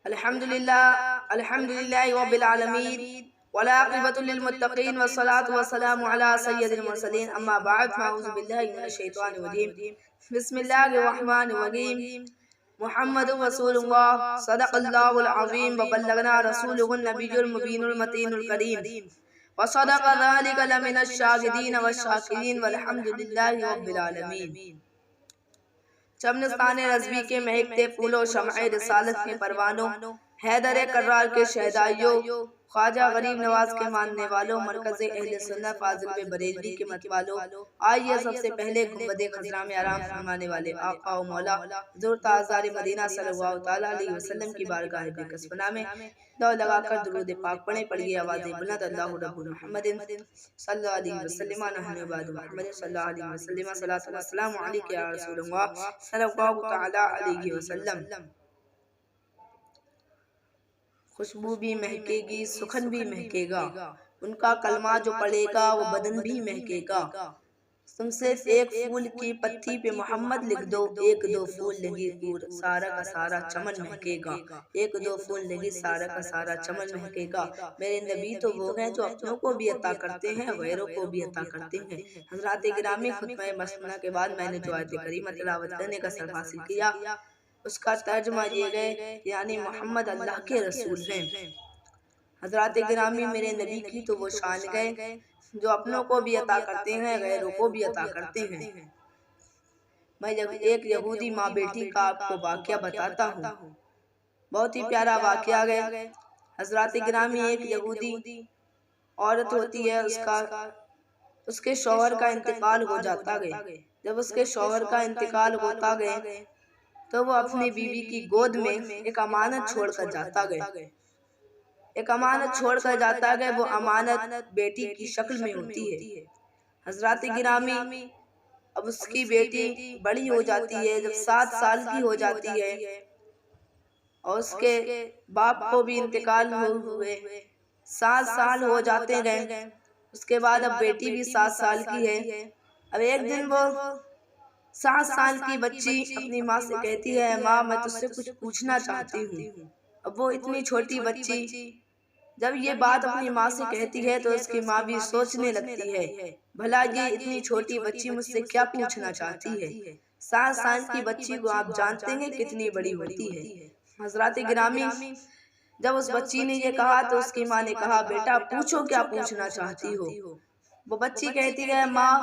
الحمدللہ رب العالمین والعاقبۃ للمتقین والصلاة والسلام علی سید المرسلین اما بعد فاعوذ باللہ من الشیطان الرجیم بسم اللہ الرحمن الرحیم محمد رسول اللہ صدق اللہ العظیم وبلغنا رسولہ النبی المبین المتین الکریم وصدق ذلک لمن الشاہدین والشاکرین والحمدللہ رب العالمین۔ چمنستان رضوی کے مہکتے پھولوں شمع رسالت کے پروانوں، حیدر کرار کے شہدائیوں، خواجہ غریب نواز کے ماننے والوں، مرکز اہل سنت فاضل بریلوی کے متوالوں، آئیے سب سے پہلے گنبد خضرا میں آرام فرمانے والے آقا و مولا حضور تاجدار مدینہ صلی اللہ تعالیٰ علیہ وسلم کی بارگاہ بے کسفنا میں دو لگا کر درود پاک پڑھیں۔ پڑھیے آواز بلند، اللہ رب محمد صلی اللہ علیہ وسلم نحن بعد محمد صلی اللہ علیہ وسلم صلاۃ والسلام علیک یا رسول اللہ صلی اللہ تعالیٰ علیہ وسلم۔ خوشبو بھی مہکے گی، سخن بھی مہکے گا، ان کا کلمہ جو پڑے گا وہ بدن بھی مہکے گا۔ تم صرف ایک پھول کی پتی پہ محمد لکھ دو، ایک دو پھول لگی سارا کا سارا چمن مہکے گا، ایک دو پھول لگی سارا کا سارا چمن مہکے گا۔ میرے نبی تو وہ ہیں جو اپنوں کو بھی عطا کرتے ہیں، غیروں کو بھی عطا کرتے ہیں۔ حضرات گرامی، خطبہ مسنونہ کے بعد میں نے جو آیت کریمہ تلاوت کرنے کا سبق حاصل کیا، اس کا ترجمہ یہ گئے یعنی محمد اللہ کے رسول ہیں۔ حضرات گرامی، میرے نبی کی تو وہ شان گئے جو اپنوں کو بھی عطا کرتے ہیں، غیروں کو بھی عطا کرتے ہیں۔ میں ایک یہودی ماں بیٹی کا آپ کو واقعہ بتاتا ہوں، بہت ہی پیارا واقعہ ہے۔ حضرات گرامی، ایک یہودی عورت ہوتی ہے، اس کے شوہر کا انتقال ہو جاتا ہے۔ جب اس کے شوہر کا انتقال ہوتا ہے تو وہ اپنی بیوی کی گود میں ایک امانت چھوڑ کر جاتا ہے۔ ایک امانت چھوڑ کر جاتا ہے، وہ امانت بیٹی کی شکل میں ہوتی ہے۔ حضرات گرامی، اب اس کی بیٹی بڑی ہو جاتی ہے، جب 7 سال کی ہو جاتی ہے اور اس کے باپ کو بھی انتقال ہوئے، 7 سال ہو جاتے گئے۔ اس کے بعد اب بیٹی بھی 7 سال کی ہے۔ اب ایک دن وہ 7 سال کی بچی اپنی ماں سے کہتی ہے، ماں میں تجھ سے کچھ پوچھنا چاہتی ہوں۔ اب وہ اتنی چھوٹی بچی جب یہ بات اپنی ماں سے کہتی ہے تو اس کی ماں بھی سوچنے لگتی ہے، بھلا یہ اتنی چھوٹی بچی مجھ سے کیا پوچھنا چاہتی ہے۔ 7 سال کی بچی کو آپ جانتے ہیں کتنی بڑی ہوتی ہے۔ حضرات گرامی، جب اس بچی نے یہ کہا تو اس کی ماں نے کہا، بیٹا پوچھو کیا پوچھنا چاہتی ہو۔ وہ بچی کہتی ہے، ماں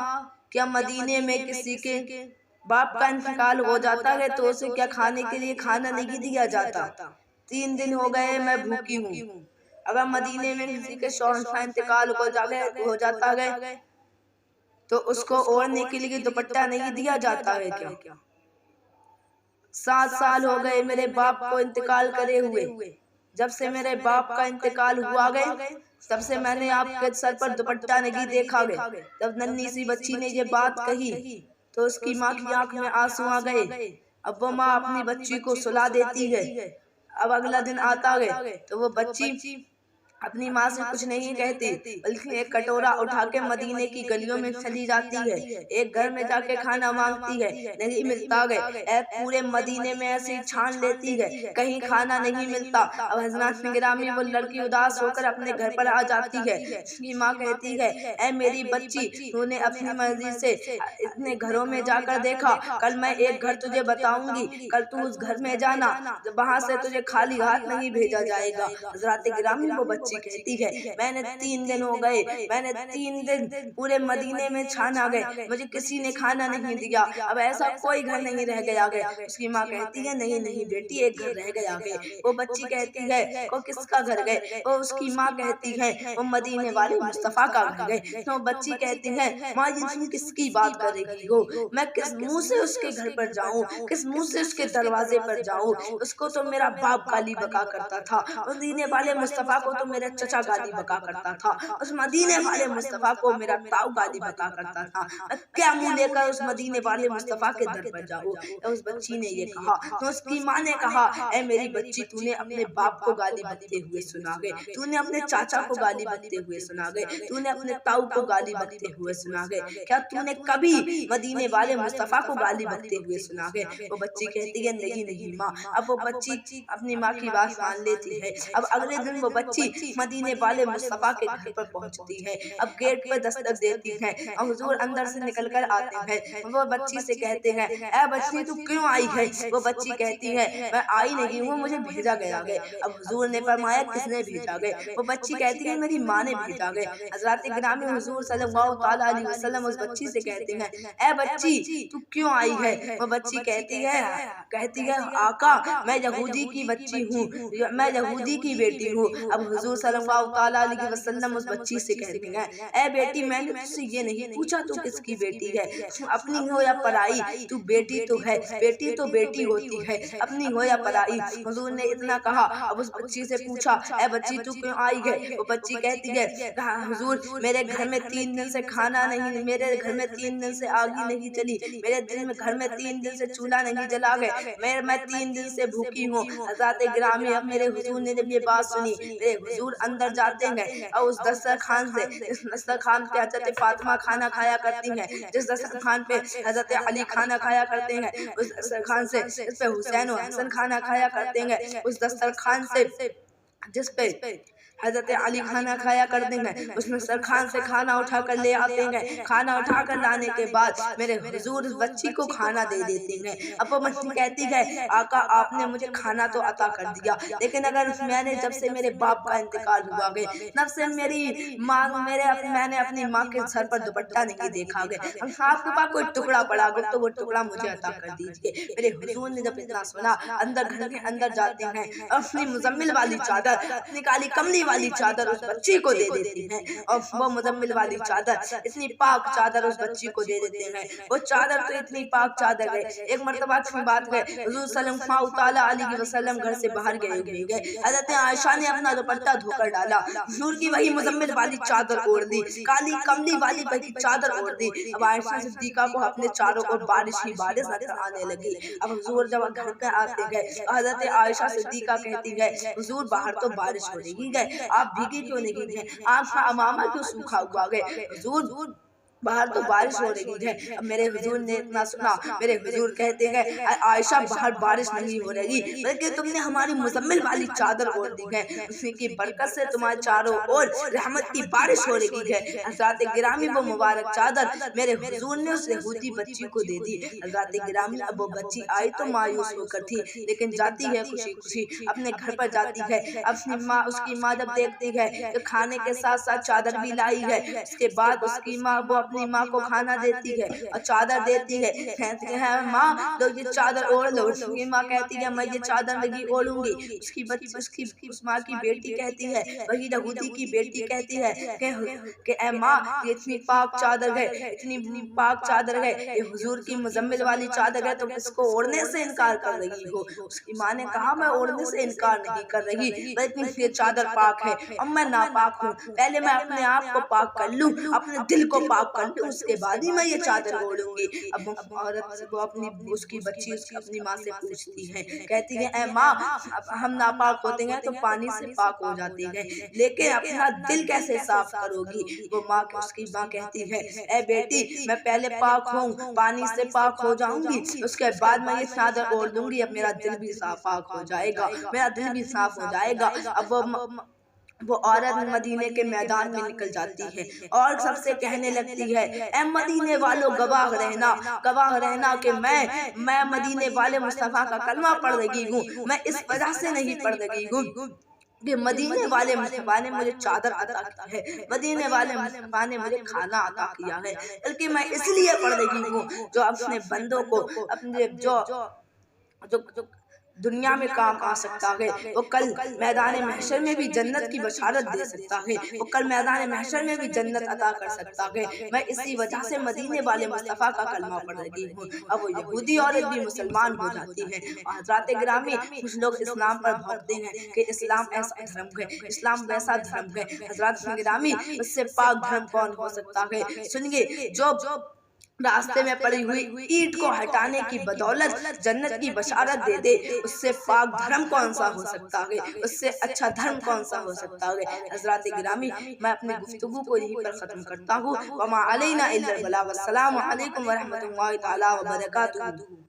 کیا مدینے میں کسی کے باپ کا انتقال ہو جاتا ہے تو اسے کیا کھانے کے لیے کھانا نہیں دیا جاتا؟ 3 دن ہو گئے میں بھوکی ہوں۔ اگر مدینے میں کسی کے شوہر کا انتقال ہو جاتا ہے تو اس کو اوڑھنے کے لیے دوپٹہ نہیں دیا جاتا ہے کیا؟ 7 سال ہو گئے میرے باپ کو انتقال کرے ہوئے۔ جب سے میرے باپ کا انتقال ہوا گئے تب سے میں نے آپ کے سر پر دوپٹہ نہیں دیکھا گئے۔ جب ننھی سی بچی نے یہ بات کہی تو اس کی ماں کی آنکھ میں آنسو آ گئے۔ اب وہ ماں اپنی بچی کو سلا دیتی ہے۔ اب اگلا دن آتا ہے تو وہ بچی اپنی ماں سے کچھ نہیں کہتی بلکہ ایک کٹورا اٹھا کے مدینے کی گلیوں میں چلی جاتی ہے، ایک گھر میں جا کے کھانا مانگتی ہے، نہیں ملتا ہے۔ پورے مدینے میں ایسے چھان لیتی ہے، کہیں کھانا نہیں ملتا۔ اب حضرات گرامی، وہ لڑکی اداس ہو کر اپنے گھر پر آ جاتی ہے۔ اس کی ماں کہتی ہے، اے میری بچی، تو نے اپنی مرضی سے اتنے گھروں میں جا کر دیکھا، کل میں ایک گھر تجھے بتاؤں گی، کل تو اس گھر میں جانا، وہاں سے تجھے خالی ہاتھ نہیں بھیجا جائے گا۔ حضرات گرامی، وہ بچی کہتی ہے، میں نے 3 دن ہو گئے، میں نے 3 دن پورے مدینے میں چھان آ گئے، مجھے کسی نے کھانا نہیں دیا، اب ایسا کوئی گھر نہیں رہ گیا ہے۔ اس کی ماں کہتی ہے، نہیں نہیں بیٹی، ایک گھر رہ گیا ہے۔ وہ بچی کہتی ہے، وہ کس کا گھر گئے؟ وہ اس کی ماں کہتی ہے، وہ مدینے والے مصطفیٰ کا گھر گئے۔ تو بچی کہتی ہے، ماں یہ تم کس کی بات کر رہی ہو؟ میں کس منہ سے اس کے گھر پر جاؤں، کس منہ سے اس کے دروازے پر جاؤں؟ اس کو تو میرا باپ گالی بکا کرتا تھا، مدینے والے مصطفیٰ کو تو میرے मेरा चचा गाली बका करता था, उस मदीने वाले मुस्तफा को मेरा ताऊ गाली बका करता था, मैं क्या मुंह लेकर उस मदीने वाले मुस्तफा के दर पर जाऊं। उस बच्ची ने ये कहा तो उसकी माँ ने कहा, ऐ मेरी बच्ची, तूने अपने बाप को गाली बकते हुए सुना गए, तूने अपने चाचा को गाली बकते हुए सुना गए, तूने अपने ताऊ को गाली बकते हुए सुना गए, क्या तूने कभी मदीने वाले मुस्तफा को गाली बकते हुए सुना गए। वो बच्ची कहती है, नहीं नहीं माँ। अब वो बच्ची अपनी माँ की बात मान लेती है। अब अगले दिन वो बच्ची मदीने वाले मुस्तफा के घर पर पहुंचती है। अब गेट पर दस्तक देती है और हुजूर अंदर से निकल कर आते हैं। वो बच्ची से कहते हैं, ऐ बच्ची तू क्यों आई है। वो बच्ची कहती है, मैं आई नहीं हूँ, मुझे भेजा गया है। अब हुजूर ने फरमाया, किसने भेजा गया। वो बच्ची कहती है, मेरी माँ ने भेजा गया। हज़रत गिरामी हुजूर सल्लल्लाहु तआला अलैहि वसल्लम उस बच्ची से कहते हैं, ऐ बच्ची तू क्यों आई है। वो बच्ची कहती है आका, मैं यहूदी की बच्ची हूँ, मैं यहूदी की बेटी हूँ। अब हुजूर सल्लल्लाहु तआला अलैहि वसल्लम उस बच्ची से कहते हैं, ऐ बेटी, मैंने तुझसे ये नहीं पूछा तू किसकी बेटी है, अपनी हो या पराई, तू बेटी तो है, बेटी तो बेटी होती है, अपनी हो या पराई। हुजूर ने इतना कहा। अब उस बच्ची से पूछा, ऐ बच्ची तू क्यों आई है। वो बच्ची कहती है, हुजूर मेरे घर में 3 दिन से खाना नहीं, मेरे घर में 3 दिन से आग ही नहीं चली, मेरे घर में 3 दिन से चूल्हा नहीं जला गए, मैं 3 दिन से भूखी हूँ। हज़रत गिरामी, अब मेरे हुजूर ने जब ये बात सुनी, मेरे हुजूर अंदर जाते हैं और उस दस्तरखान से, इस दस्तरखान पे हज़रत फातिमा खाना खाया करती हैं, जिस दस्तरखान पे हज़रत अली खाना खाया करते हैं, उस दस्तरखान से इस पे हुसैन और हसन खाना खाया करते हैं, उस दस्तरखान से जिस पे हज़रत अली खाना खाया करते हैं, उस दस्तरखान से खाना उठा कर ले आते हैं। खाना उठा कर लाने के बाद मेरे हुजूर उस बच्ची को खाना दे देते हैं। अब वो बच्ची कहती है, आका आपने मुझे खाना तो अता कर दिया, लेकिन अगर मैंने जब से मेरे बाप का इंतकाल हुआ गया, तब से मेरी माँ मैंने अपनी माँ के सर पर दुपट्टा नहीं देखा गया, आपके पास कोई टुकड़ा पड़ा गया तो वो टुकड़ा मुझे अता कर दीजिए। मेरे हुजूर ने जब इतना सुना, अंदर घर के अंदर जाते हैं, अपनी मुजम्मिल वाली चादर, अपनी काली कमली वाली चादर उस बच्ची को दे देती हैं, और वो मुजम्मिल वाली चादर, इतनी पाक चादर उस बच्ची को दे देते हैं। वो चादर तो इतनी पाक चादर है, एक मर्तबा की बात है, हुजूर सल्लल्लाहु तआला अलैहि वसल्लम घर से बाहर गए, हज़रत आयशा ने अपना दुपट्टा धोकर डाला, हुजूर की वही मुजम्मिल वाली चादर ओढ़ दी, काली कमली वाली वही चादर ओढ़ दी। अब आयशा सिद्दीका को अपने चारों ओर बारिश ही बारिश नजर आने लगी। अब हुजूर जब घर पे आते गए, हज़रत आयशा सिद्दीका कहती है, हुजूर बाहर तो बारिश हो रही है, आप भीगी क्यों नहीं है, आपका अमामा क्यों सूखा हुआ है। हुजूर बाहर तो बारिश हो रही है। अब मेरे हुजूर ने इतना सुना, मेरे हुजूर कहते हैं, आयशा बाहर बारिश नहीं हो रही, बल्कि तुमने हमारी मुजम्मिल वाली चादर ओढ़ दी है, उसी की बरकत से तुम्हारे चारों ओर रहमत की बारिश हो रही है। हज़रत गिरामी वो मुबारक चादर मेरे हुजूर ने उस यहूदी बच्ची को दे दी। हज़रत गिरामी, अब वो बच्ची आई तो मायूस होकर थी, लेकिन जाती है खुशी खुशी अपने घर पर जाती है। अपनी माँ, उसकी माँ जब देखती है कि खाने के साथ साथ चादर भी लाई है, उसके बाद उसकी माँ वो अपनी माँ को खाना देती है और चादर देती है, कहती है, माँ लो ये चादर ओढ़ लो। उसकी माँ कहती है, मैं ये चादर नहीं ओढ़ूंगी। उसकी बच्ची, उस माँ की बेटी कहती है, वही यहूदी की बेटी कहती है कि ऐ माँ, ये इतनी पाक चादर है, इतनी पाक चादर है, ये हुजूर की मुजम्मिल वाली चादर है, तुम इसको ओढ़ने से इनकार कर रही हो। उसकी माँ ने कहा, मैं ओढ़ने से इनकार नहीं कर रही, लेकिन ये चादर पाक है और मैं नापाक हूँ, पहले मैं अपने आप को पाक कर लूँ, अपने दिल को पाक कर लूँ, उसके बाद ही मैं ये चादर ओढ़ूंगी। अब औरत वो अपनी, उसकी बच्ची अपनी माँ से पूछती है, कहती है, ऐ माँ, हम नापाक होते हैं तो पानी से पाक हो जाते हैं, लेकिन अपना दिल कैसे साफ करोगी। वो माँ, उसकी माँ कहती है, ऐ बेटी, मैं पहले पाक हूँ, पानी से पाक हो जाऊंगी, उसके बाद मैं ये चादर ओढ़ दूंगी, अब मेरा दिल भी साफ पाक हो जाएगा, मेरा दिल भी साफ हो जाएगा। अब वो औरत मदीने के मैदान में निकल जाती है और सबसे कहने लगती है, ऐ मदीने वालों, गवाह रहना कि मैं मदीने वाले मुस्तफा का कलमा पढ़ रही हूँ। मैं इस वजह से नहीं पढ़ रही हूँ कि मदीने वाले मुस्तफा ने मुझे चादर अता की है, मदीने वाले मुस्तफा ने मुझे खाना अता किया है, बल्कि मैं इसलिए पढ़ रही हूँ जो अपने बंदों को, अपने जो دنیا میں کام آ سکتا ہے، وہ کل میدان محشر میں بھی جنت کی بشارت دے سکتا ہے، وہ کل میدان محشر میں بھی جنت عطا کر سکتا ہے۔ میں اسی وجہ سے مدینے والے مصطفیٰ کا کلمہ پڑھ رہی ہوں۔ اب وہ یہودی عورت بھی مسلمان ہو جاتی ہے۔ اور حضرات گرامی، کچھ لوگ اسلام پر بھونکتے ہیں کہ اسلام ایسا دھرم ہے، اسلام ویسا دھرم ہے۔ حضرات گرامی، اس سے پاک دھرم کون ہو سکتا ہے؟ سنیے، جو راستے میں پڑی ہوئی اینٹ کو ہٹانے کی بدولت جنت کی بشارت دے دے، اس سے پاک دھرم کون سا ہو سکتا ہے؟ اس سے اچھا دھرم کون سا ہو سکتا ہے؟ حضرات گرامی، میں اپنی گفتگو کو یہیں پر ختم کرتا ہوں۔ وما علینا الا البلاغ۔ السلام علیکم ورحمۃ اللہ تعالی وبرکاتہ۔